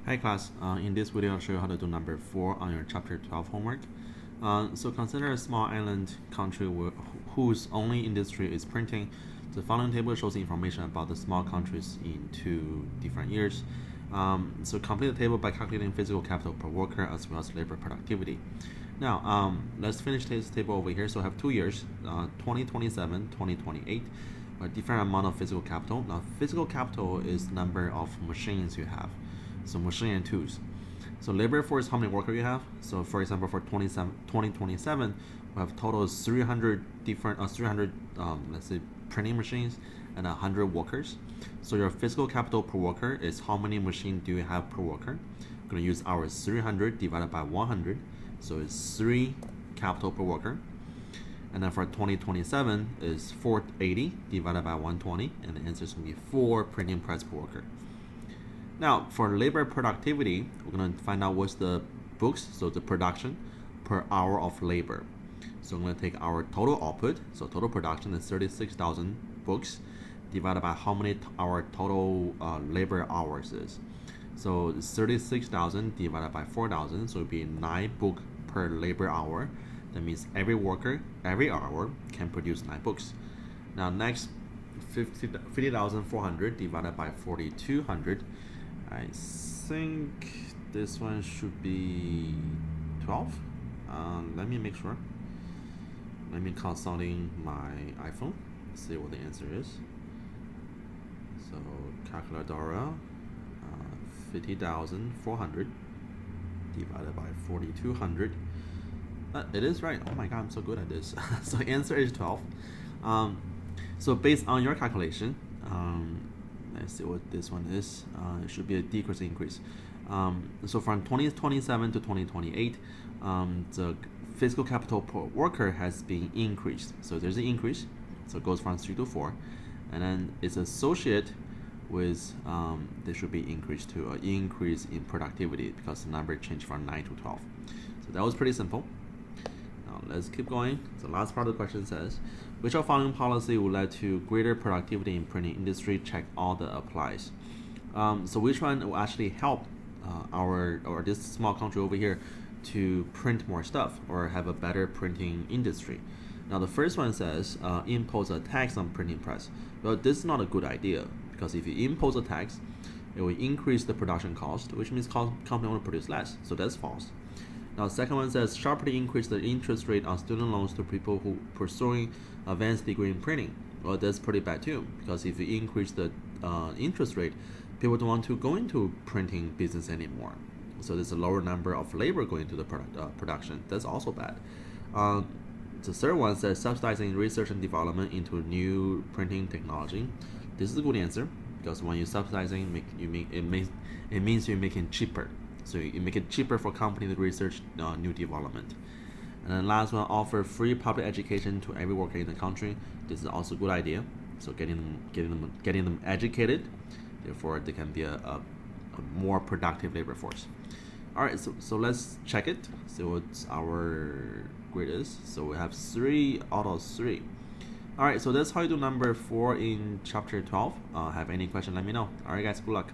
Hi class, in this video I'll show you how to do number 4 on your chapter 12 homework. So consider a small island country whose only industry is printing. The following table shows information about the small countries in 2 different years. So complete the table by calculating physical capital per worker as well as labor productivity. Now, let's finish this table over here. So I have 2 years, 2027, 2028. A different amount of physical capital. Now, physical capital is number of machines you have. So machine and tools. So labor force, how many workers you have? So for example, for 2027, we have total 300 different, let's say printing machines and 100 workers. So your physical capital per worker is how many machines do you have per worker? I'm gonna use our 300 divided by 100. So it's 3 capital per worker. And then for 2027 is 480 divided by 120, and the answer is gonna be 4 printing press per worker. Now, for labor productivity, we're going to find out what's the books, so the production per hour of labor. So I'm going to take our total output, so total production is 36,000 books, divided by how many our total labor hours is. So it's 36,000 divided by 4,000, so it would be 9 book per labor hour. That means every worker, every hour, can produce 9 books. Now next, 50,400 divided by 4,200. I think this one should be 12. Let me make sure. Let me consulting my iPhone, see what the answer is. So calculator, 50,400 divided by 4,200. It is right. Oh my god, I'm so good at this. So answer is 12. So based on your calculation, let's see what this one is. It should be a decrease increase. So from 2027 to 2028, the physical capital per worker has been increased. So there's an increase. So it goes from 3 to 4. And then it's associated with, there should be increased to an increase in productivity because the number changed from 9 to 12. So that was pretty simple. Now let's keep going. The last part of the question says, which of following policy will lead to greater productivity in printing industry? Check all the applies. So which one will actually help this small country over here to print more stuff or have a better printing industry? Now the first one says impose a tax on printing press. Well, this is not a good idea because if you impose a tax, it will increase the production cost, which means company will produce less. So that's false. Now, the second one says sharply increase the interest rate on student loans to people who pursuing advanced degree in printing. Well, that's pretty bad too, because if you increase the interest rate, people don't want to go into printing business anymore. So there's a lower number of labor going to the production. That's also bad. The third one says subsidizing research and development into new printing technology. This is a good answer because when you're subsidizing, it means you're making cheaper. So you make it cheaper for company to research new development. And then last one, offer free public education to every worker in the country. This is also a good idea. So getting them educated, therefore they can be a more productive labor force. All right, so let's check it. See what our grade is. So we have 3 out of 3. All right, so that's how you do number 4 in chapter 12. Have any question? Let me know. All right, guys, good luck.